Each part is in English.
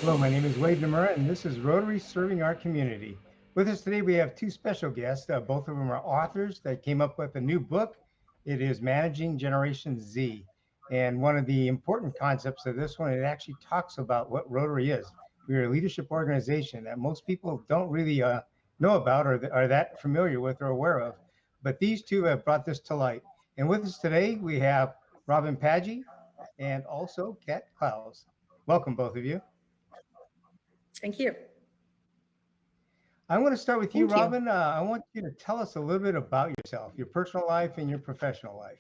Hello, my name is Wade Nomura, and this is Rotary Serving Our Community. With us today, we have two special guests. Both of them are authors that came up with a new book. It is Managing Generation Z. And one of the important concepts of this one, it actually talks about what Rotary is. We're a leadership organization that most people don't really know about or are that familiar with or aware of. But these two have brought this to light. And with us today, we have Robin Paggi and also Kat Clowes. Welcome, both of you. Thank you. I want to start with you, Thank you. Robin. I want you to tell us a little bit about yourself, your personal life and your professional life.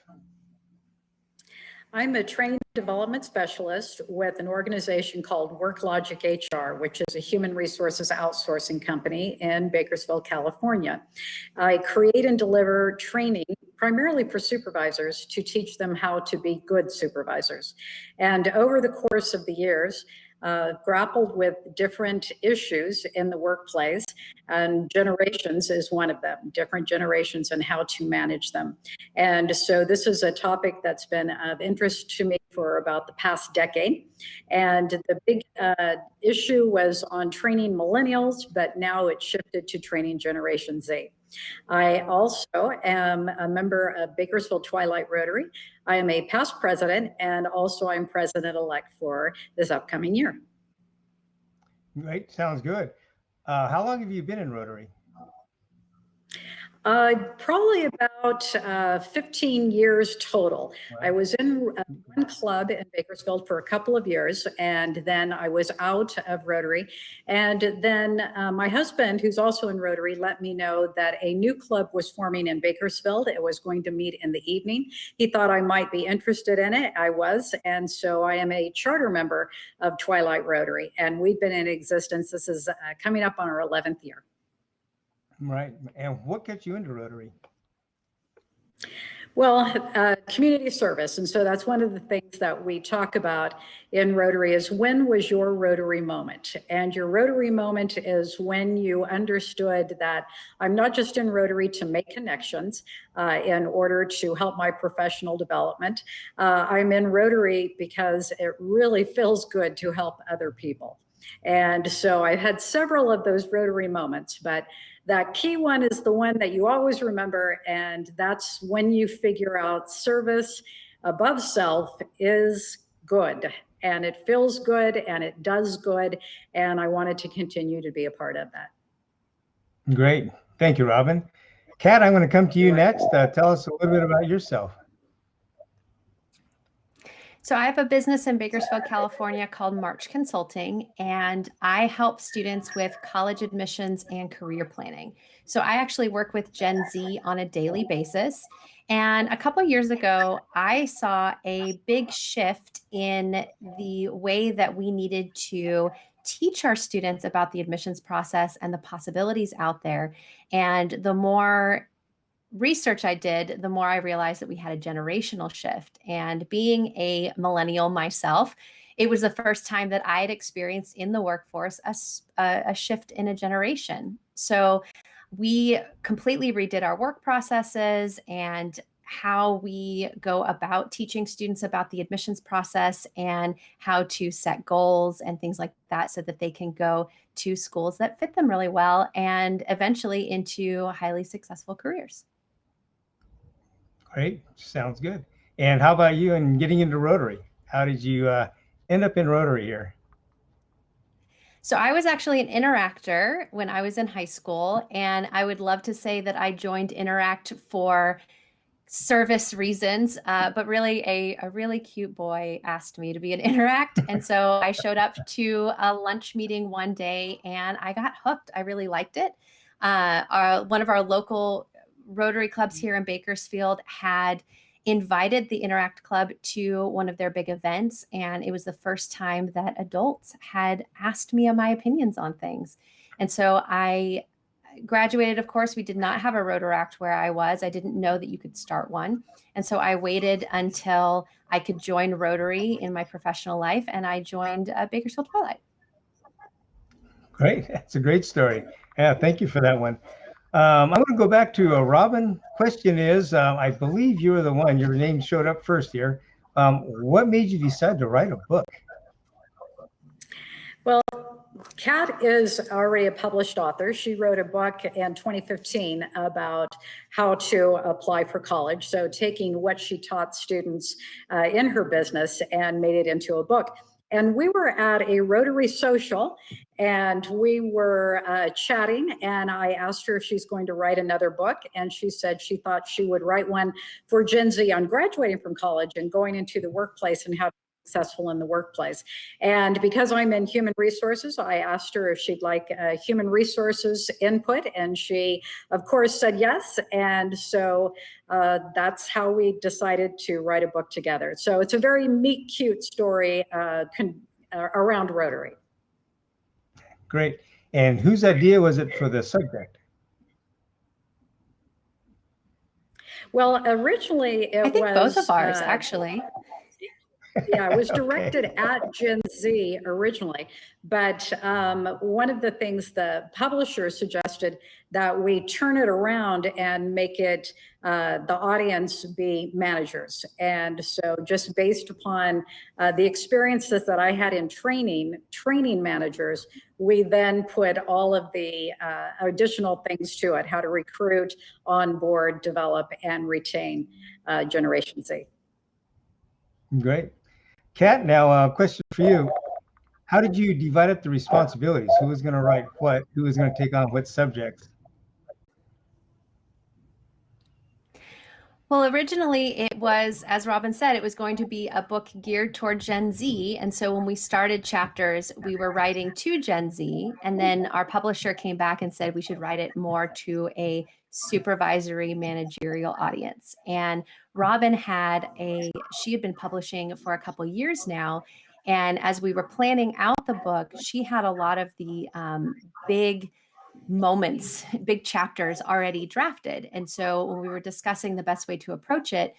I'm a training development specialist with an organization called WorkLogic HR, which is a human resources outsourcing company in Bakersfield, California. I create and deliver training primarily for supervisors to teach them how to be good supervisors. And over the course of the years, grappled with different issues in the workplace, and generations is one of them, different generations and how to manage them. And so this is a topic that's been of interest to me for about the past decade. And the big issue was on training millennials, but now it's shifted to training Generation Z. I also am a member of Bakersfield Twilight Rotary. I am a past president, and also I'm president-elect for this upcoming year. Great, sounds good. How long have you been in Rotary? Probably about 15 years total. Wow. I was in one club in Bakersfield for a couple of years, and then I was out of Rotary. And then my husband, who's also in Rotary, let me know that a new club was forming in Bakersfield. It was going to meet in the evening. He thought I might be interested in it. I was, and so I am a charter member of Twilight Rotary, and we've been in existence. This is coming up on our 11th year. Right. And what gets you into Rotary? Well, community service. And so that's one of the things that we talk about in Rotary is when was your Rotary moment? And your Rotary moment is when you understood that I'm not just in Rotary to make connections in order to help my professional development. I'm in Rotary because it really feels good to help other people. And so I had several of those Rotary moments, but that key one is the one that you always remember, and that's when you figure out service above self is good, and it feels good, and it does good, and I wanted to continue to be a part of that. Great. Thank you, Robin. Kat, I'm going to come to you next. Tell us a little bit about yourself. So I have a business in Bakersfield, California called March Consulting, and I help students with college admissions and career planning. So I actually work with Gen Z on a daily basis. And a couple of years ago, I saw a big shift in the way that we needed to teach our students about the admissions process and the possibilities out there. And the more research I did, the more I realized that we had a generational shift. And being a millennial myself, it was the first time that I had experienced in the workforce a shift in a generation. So we completely redid our work processes and how we go about teaching students about the admissions process and how to set goals and things like that so that they can go to schools that fit them really well and eventually into highly successful careers. Great. Sounds good. And how about you in getting into Rotary? How did you end up in Rotary here? So I was actually an interactor when I was in high school, and I would love to say that I joined Interact for service reasons, but really a really cute boy asked me to be an Interact. And so I showed up to a lunch meeting one day and I got hooked. I really liked it. One of our local Rotary clubs here in Bakersfield had invited the Interact Club to one of their big events. And it was the first time that adults had asked me my opinions on things. And so I graduated, of course. We did not have a Rotaract where I was. I didn't know that you could start one. And so I waited until I could join Rotary in my professional life. And I joined Bakersfield Twilight. Great. That's a great story. Yeah, thank you for that one. I'm going to go back to Robin. Question is, I believe you were the one, your name showed up first here. What made you decide to write a book? Well, Kat is already a published author. She wrote a book in 2015 about how to apply for college. So taking what she taught students in her business and made it into a book. And we were at a Rotary social and we were chatting, and I asked her if she's going to write another book. And she said she thought she would write one for Gen Z on graduating from college and going into the workplace and how to be successful in the workplace. And because I'm in human resources, I asked her if she'd like human resources input, and she, of course, said yes. And so that's how we decided to write a book together. So it's a very meet cute story around Rotary. Great. And whose idea was it for the subject? Well, originally I think was both of ours, actually. Yeah, it was directed at Gen Z originally, but one of the things the publisher suggested that we turn it around and make it the audience be managers. And so just based upon the experiences that I had in training managers, we then put all of the additional things to it, how to recruit, onboard, develop, and retain Generation Z. Great. Kat, now a question for you. How did you divide up the responsibilities? Who was going to write what? Who was going to take on what subjects? Well, originally it was, as Robin said, it was going to be a book geared toward Gen Z. And so when we started chapters, we were writing to Gen Z. And then our publisher came back and said we should write it more to a supervisory managerial audience. And Robin she had been publishing for a couple years now. And as we were planning out the book, she had a lot of the big moments, big chapters already drafted. And so when we were discussing the best way to approach it,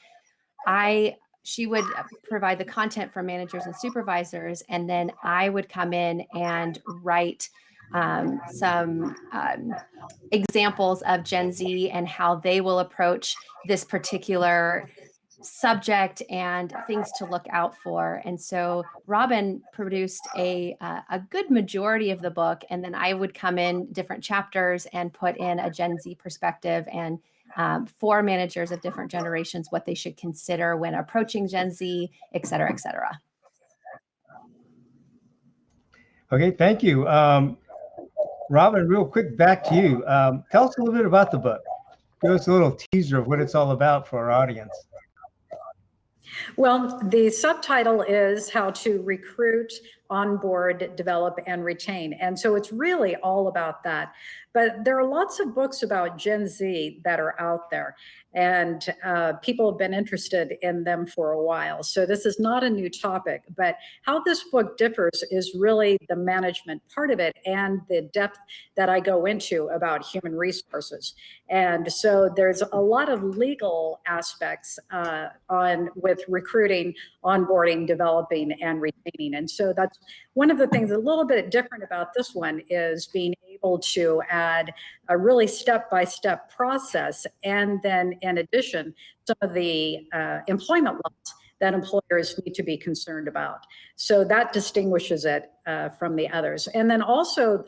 she would provide the content for managers and supervisors, and then I would come in and write some examples of Gen Z and how they will approach this particular subject and things to look out for. And so Robin produced a good majority of the book, and then I would come in different chapters and put in a Gen Z perspective and for managers of different generations, what they should consider when approaching Gen Z, et cetera, et cetera. Okay, thank you. Robin, real quick, back to you. Tell us a little bit about the book. Give us a little teaser of what it's all about for our audience. Well, the subtitle is How to Recruit, Onboard, Develop, and Retain. And so it's really all about that. But there are lots of books about Gen Z that are out there, and people have been interested in them for a while. So this is not a new topic, but how this book differs is really the management part of it and the depth that I go into about human resources. And so there's a lot of legal aspects with recruiting, onboarding, developing, and retaining. And so that's one of the things a little bit different about this one is being able to add a really step-by-step process, and then in addition, some of the employment laws that employers need to be concerned about. So that distinguishes it from the others. And then also,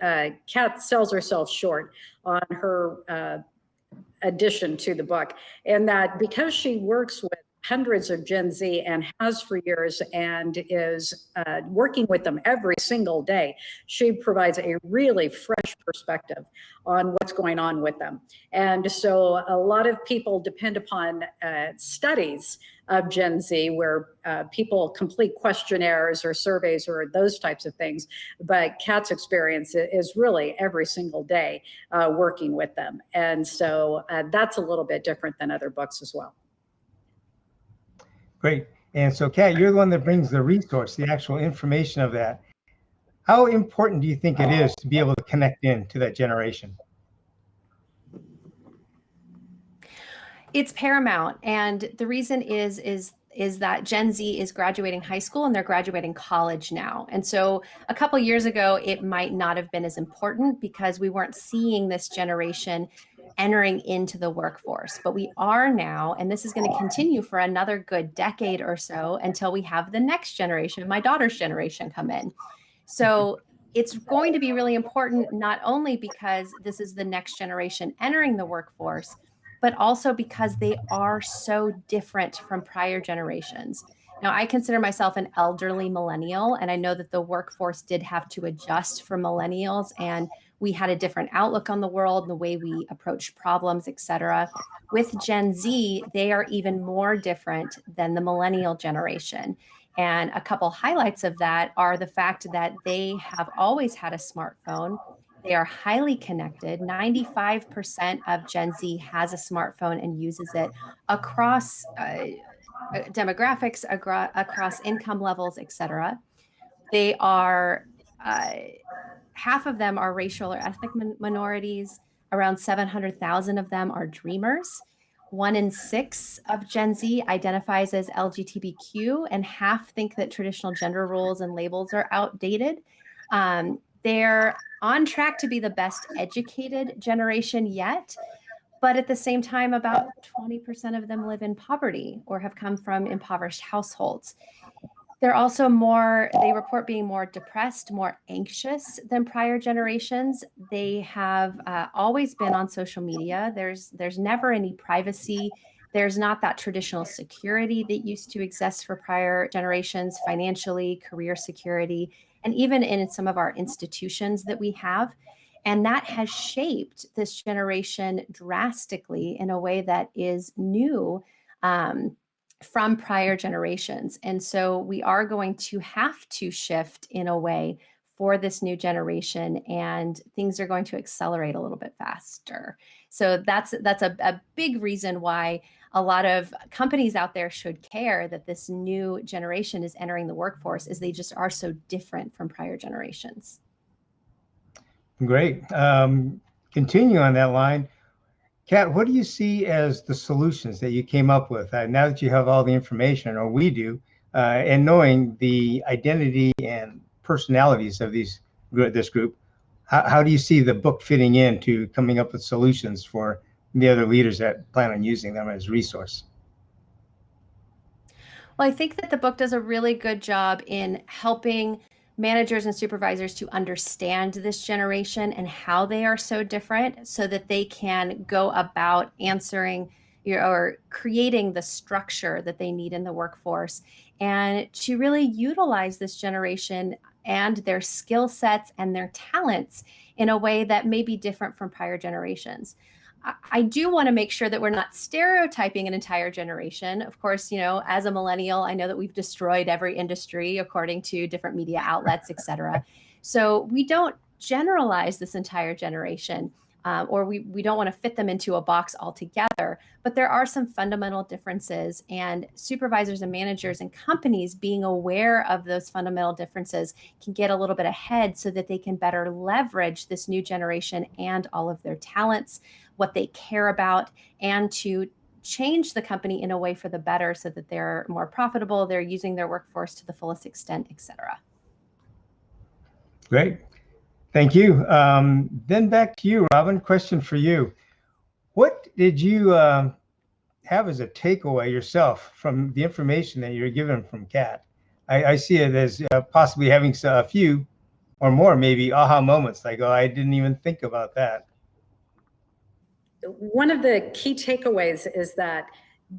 Kat sells herself short on her addition to the book, and that because she works with hundreds of Gen Z and has for years and is working with them every single day, she provides a really fresh perspective on what's going on with them. And so a lot of people depend upon studies of Gen Z where people complete questionnaires or surveys or those types of things. But Kat's experience is really every single day working with them. And so that's a little bit different than other books as well. Great. And so, Kat, you're the one that brings the resource, the actual information of that. How important do you think it is to be able to connect in to that generation? It's paramount. And the reason is that Gen Z is graduating high school and they're graduating college now. And so a couple of years ago, it might not have been as important because we weren't seeing this generation entering into the workforce, but we are now, and this is going to continue for another good decade or so until we have the next generation, my daughter's generation, come in. So it's going to be really important, not only because this is the next generation entering the workforce, but also because they are so different from prior generations. Now, I consider myself an elderly millennial, and I know that the workforce did have to adjust for millennials, and we had a different outlook on the world, the way we approach problems, et cetera. With Gen Z, they are even more different than the millennial generation. And a couple highlights of that are the fact that they have always had a smartphone. They are highly connected. 95% of Gen Z has a smartphone and uses it across demographics, across income levels, et cetera. They are, half of them are racial or ethnic minorities. Around 700,000 of them are dreamers. 1 in 6 of Gen Z identifies as LGBTQ, and half think that traditional gender roles and labels are outdated. They're on track to be the best educated generation yet, but at the same time, about 20% of them live in poverty or have come from impoverished households. They're also they report being more depressed, more anxious than prior generations. They have always been on social media. There's never any privacy. There's not that traditional security that used to exist for prior generations, financially, career security, and even in some of our institutions that we have. And that has shaped this generation drastically in a way that is new from prior generations. And so we are going to have to shift in a way for this new generation, and things are going to accelerate a little bit faster. So that's a big reason why a lot of companies out there should care that this new generation is entering the workforce, is they just are so different from prior generations. Great. Continue on that line. Kat, what do you see as the solutions that you came up with now that you have all the information, or we do, and knowing the identity and personalities of this group? How do you see the book fitting into coming up with solutions for the other leaders that plan on using them as a resource? Well, I think that the book does a really good job in helping managers and supervisors to understand this generation and how they are so different, so that they can go about answering or creating the structure that they need in the workforce, and to really utilize this generation and their skill sets and their talents in a way that may be different from prior generations. I do want to make sure that we're not stereotyping an entire generation. Of course, as a millennial, I know that we've destroyed every industry according to different media outlets, et cetera. So we don't generalize this entire generation, or we don't want to fit them into a box altogether. But there are some fundamental differences, and supervisors and managers and companies being aware of those fundamental differences can get a little bit ahead so that they can better leverage this new generation and all of their talents, what they care about, and to change the company in a way for the better so that they're more profitable, they're using their workforce to the fullest extent, et cetera. Great. Thank you. Then back to you, Robin. Question for you. What did you have as a takeaway yourself from the information that you're given from Kat? I see it as possibly having a few or more, maybe aha moments, like, oh, I didn't even think about that. One of the key takeaways is that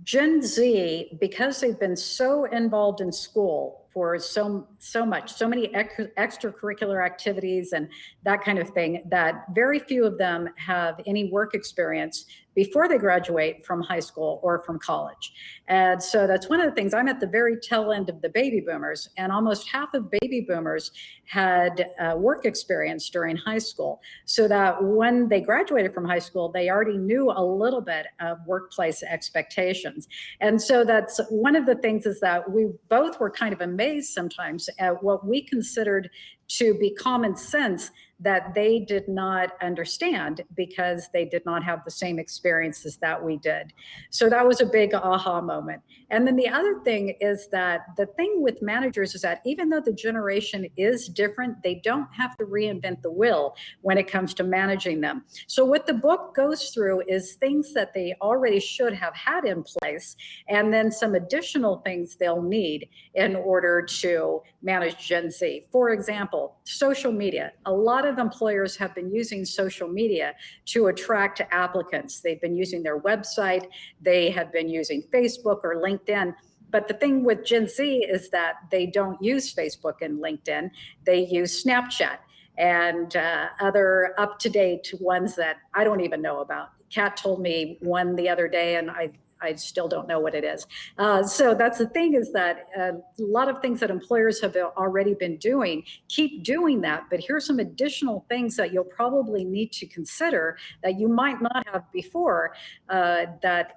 Gen Z, because they've been so involved in school for so many extracurricular activities and that kind of thing, that very few of them have any work experience before they graduate from high school or from college. And so that's one of the things. I'm at the very tail end of the baby boomers, and almost half of baby boomers had work experience during high school, so that when they graduated from high school, they already knew a little bit of workplace expectations. And so that's one of the things, is that we both were kind of amazed sometimes at what we considered to be common sense that they did not understand because they did not have the same experiences that we did. So that was a big aha moment. And then the other thing is that the thing with managers is that even though the generation is different, they don't have to reinvent the wheel when it comes to managing them. So what the book goes through is things that they already should have had in place, and then some additional things they'll need in order to manage Gen Z. For example, social media. A lot of employers have been using social media to attract applicants. They've been using their website, they have been using Facebook or LinkedIn. But the thing with Gen Z is that they don't use Facebook and LinkedIn. They use Snapchat and other up-to-date ones that I don't even know about. Kat told me one the other day, and I still don't know what it is. So that's the thing, is that a lot of things that employers have already been doing, keep doing that. But here's some additional things that you'll probably need to consider that you might not have before that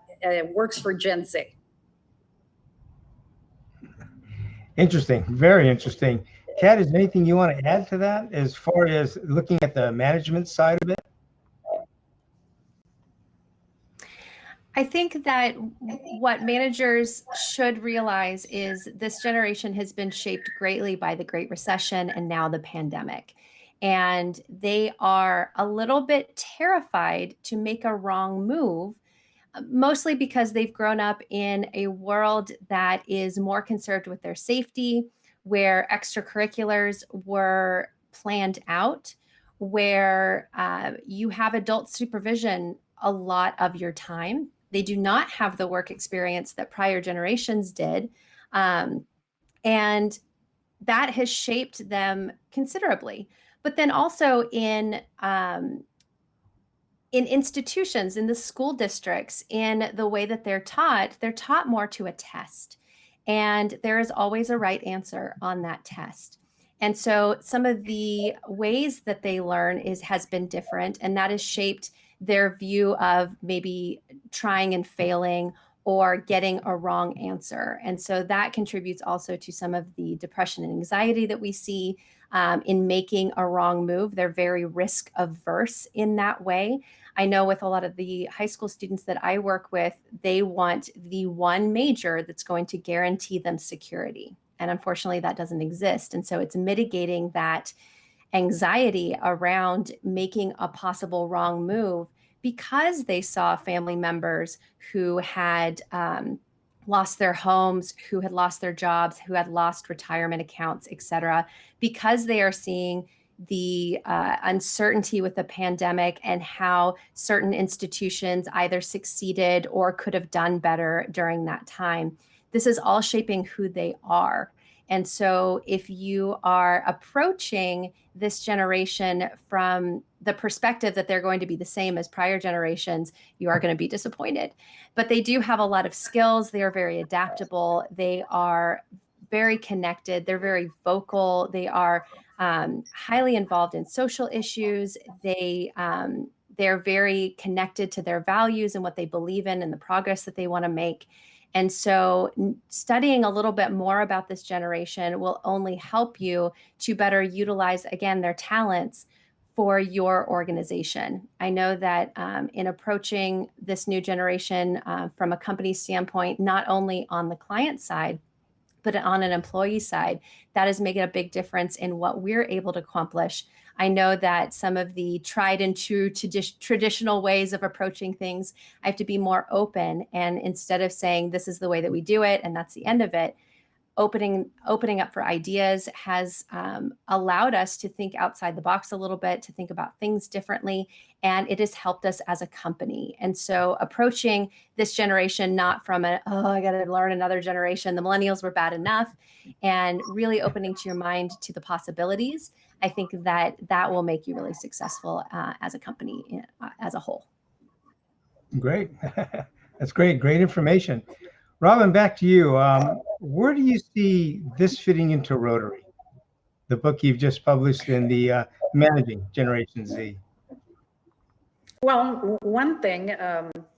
works for Gen Z. Interesting, very interesting. Kat, is there anything you want to add to that as far as looking at the management side of it? I think that what managers should realize is this generation has been shaped greatly by the Great Recession and now the pandemic. And they are a little bit terrified to make a wrong move, mostly because they've grown up in a world that is more concerned with their safety, where extracurriculars were planned out, where you have adult supervision a lot of your time. They do not have the work experience that prior generations did. And that has shaped them considerably. But then also in institutions, in the school districts, in the way that they're taught more to a test. And there is always a right answer on that test. And so some of the ways that they learn has been different, and that has shaped their view of maybe trying and failing or getting a wrong answer. And so that contributes also to some of the depression and anxiety that we see in making a wrong move. They're very risk averse in that way. I know with a lot of the high school students that I work with, they want the one major that's going to guarantee them security. And unfortunately, that doesn't exist. And so it's mitigating that anxiety around making a possible wrong move because they saw family members who had lost their homes, who had lost their jobs, who had lost retirement accounts, et cetera, because they are seeing the uncertainty with the pandemic and how certain institutions either succeeded or could have done better during that time. This is all shaping who they are. And so if you are approaching this generation from the perspective that they're going to be the same as prior generations, you are going to be disappointed. But they do have a lot of skills. They are very adaptable. They are very connected. They're very vocal. They are highly involved in social issues. They're very connected to their values and what they believe in and the progress that they want to make. And so studying a little bit more about this generation will only help you to better utilize, again, their talents for your organization. I know that in approaching this new generation from a company standpoint, not only on the client side, but on an employee side, that is making a big difference in what we're able to accomplish. I know that some of the tried and true traditional ways of approaching things, I have to be more open. And instead of saying this is the way that we do it and that's the end of it, opening up for ideas has allowed us to think outside the box a little bit, to think about things differently, and it has helped us as a company. And so approaching this generation not from I got to learn another generation, the millennials were bad enough, and really opening to your mind to the possibilities, I think that will make you really successful as a company as a whole. Great. That's great. Great information. Robin, back to you. Where do you see this fitting into Rotary, the book you've just published in the Managing Generation Z? Well, one thing,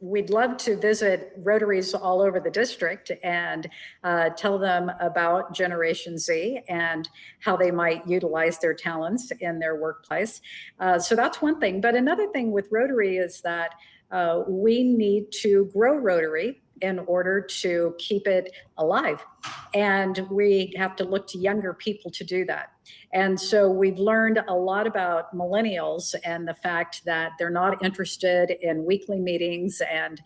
we'd love to visit Rotaries all over the district and tell them about Generation Z and how they might utilize their talents in their workplace. So that's one thing. But another thing with Rotary is that we need to grow Rotary in order to keep it alive. And we have to look to younger people to do that. And so we've learned a lot about millennials and the fact that they're not interested in weekly meetings, and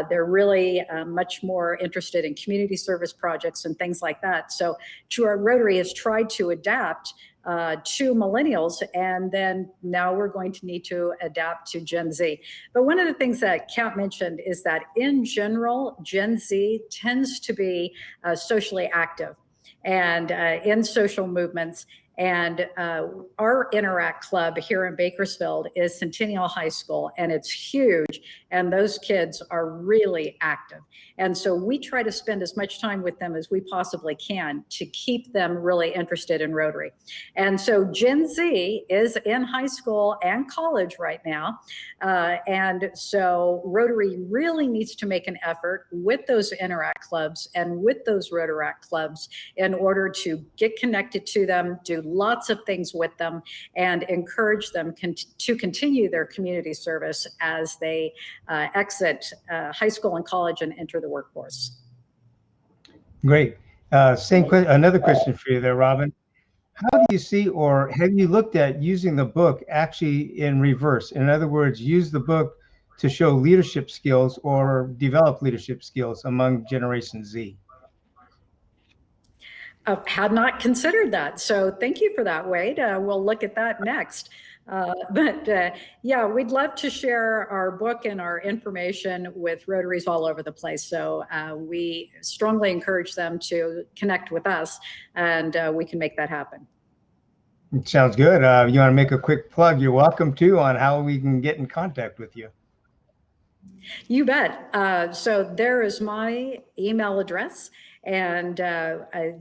they're really much more interested in community service projects and things like that. So Rotary has tried to adapt to millennials, and then now we're going to need to adapt to Gen Z. But one of the things that Kat mentioned is that in general, Gen Z tends to be socially active and in social movements. And our Interact Club here in Bakersfield is Centennial High School, and it's huge, and those kids are really active. And so we try to spend as much time with them as we possibly can to keep them really interested in Rotary. And so Gen Z is in high school and college right now. And so Rotary really needs to make an effort with those Interact clubs and with those Rotaract clubs in order to get connected to them, do lots of things with them, and encourage them to continue their community service as they exit high school and college and enter the workforce. Great. Another question for you there, Robin. How do you see, or have you looked at using the book actually in reverse? In other words, use the book to show leadership skills or develop leadership skills among Generation Z? Had not considered that. So thank you for that, Wade. We'll look at that next. Yeah, we'd love to share our book and our information with Rotaries all over the place. So we strongly encourage them to connect with us, and we can make that happen. Sounds good. You want to make a quick plug? You're welcome to, on how we can get in contact with you. You bet. So there is my email address, and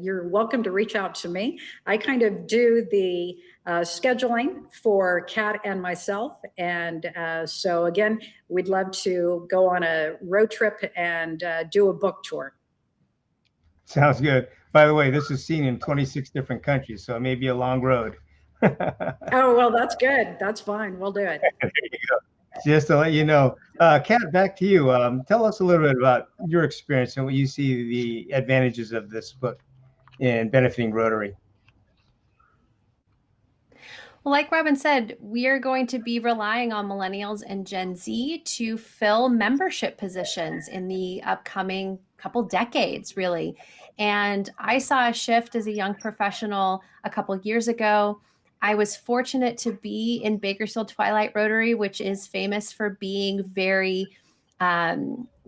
you're welcome to reach out to me. I kind of do the scheduling for Kat and myself. And so again, we'd love to go on a road trip and do a book tour. Sounds good. By the way, this is seen in 26 different countries, so it may be a long road. Oh, well, that's good. That's fine. We'll do it. There you go. Just to let you know. Kat, back to you. Tell us a little bit about your experience and what you see the advantages of this book in benefiting Rotary. Well, like Robin said, we are going to be relying on millennials and Gen Z to fill membership positions in the upcoming couple decades, really. And I saw a shift as a young professional a couple years ago. I was fortunate to be in Bakersfield Twilight Rotary, which is famous for being very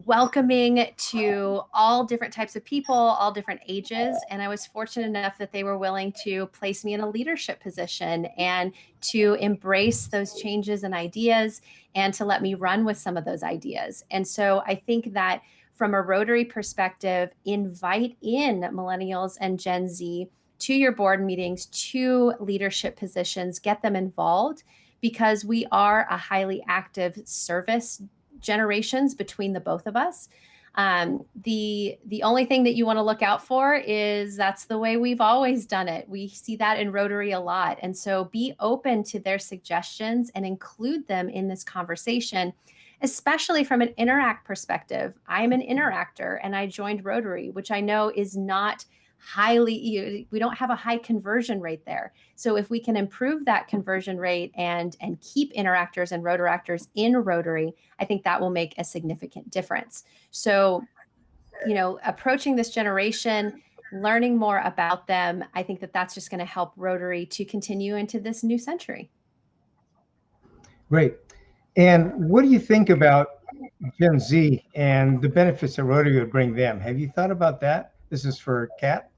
welcoming to all different types of people, all different ages. And I was fortunate enough that they were willing to place me in a leadership position and to embrace those changes and ideas and to let me run with some of those ideas. And so I think that from a Rotary perspective, invite in millennials and Gen Z to your board meetings, to leadership positions, get them involved, because we are a highly active service generations between the both of us. The only thing that you want to look out for is that's the way we've always done it. We see that in Rotary a lot. And so be open to their suggestions and include them in this conversation, especially from an Interact perspective. I'm an Interactor and I joined Rotary, which I know is not we don't have a high conversion rate there. So if we can improve that conversion rate and keep Interactors and Rotaractors in Rotary, I think that will make a significant difference. So, approaching this generation, learning more about them, I think that that's just going to help Rotary to continue into this new century. Great. And what do you think about Gen Z and the benefits that Rotary would bring them? Have you thought about that? This is for Kat.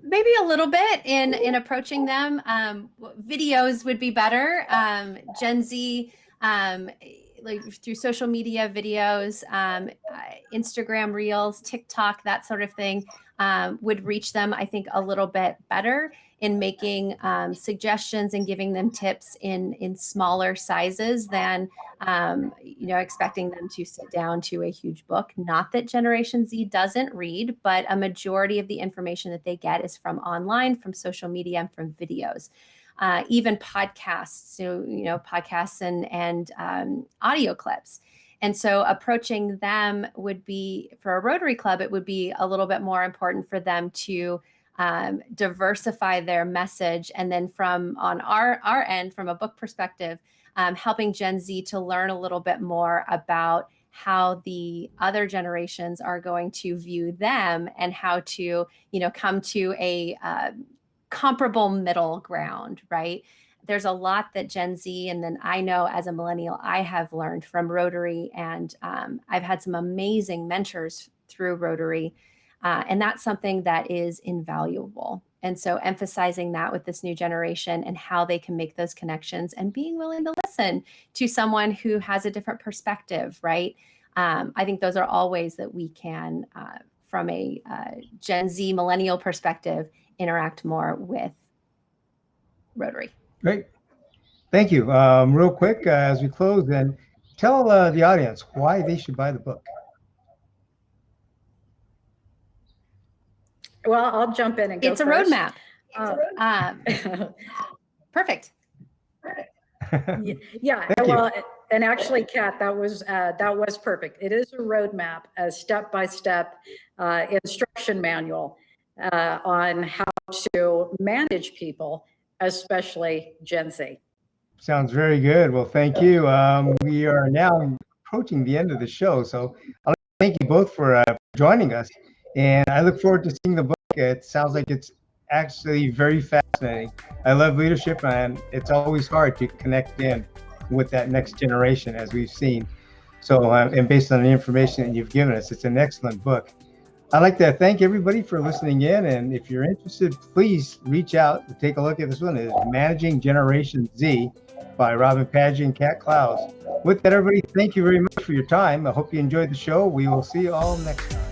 Maybe a little bit in approaching them. Videos would be better. Gen Z, like through social media videos, Instagram Reels, TikTok, that sort of thing. would reach them, I think, a little bit better in making suggestions and giving them tips in smaller sizes than expecting them to sit down to a huge book. Not that Generation Z doesn't read, but a majority of the information that they get is from online, from social media, and from videos. Even podcasts, podcasts and audio clips. And so approaching them would be, for a Rotary Club, it would be a little bit more important for them to diversify their message. And then on our end, from a book perspective, helping Gen Z to learn a little bit more about how the other generations are going to view them and how to, come to a comparable middle ground, right? There's a lot that Gen Z, and then I know as a millennial, I have learned from Rotary, and I've had some amazing mentors through Rotary, and that's something that is invaluable. And so emphasizing that with this new generation and how they can make those connections and being willing to listen to someone who has a different perspective, right? I think those are all ways that we can, from a Gen Z millennial perspective, interact more with Rotary. Great. Thank you. Real quick, as we close, then tell the audience why they should buy the book. Well, I'll jump in and go It's a first. roadmap. Perfect. Yeah. Well, and actually, Kat, that was perfect. It is a roadmap, a step-by-step instruction manual on how to manage people, especially Gen Z. Sounds very good. Well, thank you. We are now approaching the end of the show, so I'd like to thank you both for joining us, and I look forward to seeing the book. It sounds like it's actually very fascinating. I love leadership, and it's always hard to connect in with that next generation, as we've seen. So, and based on the information that you've given us, it's an excellent book. I'd like to thank everybody for listening in, and if you're interested, please reach out to take a look at this one. It's Managing Generation Z by Robin Paggi and Kat Clowes. With that, everybody, thank you very much for your time. I hope you enjoyed the show. We will see you all next time.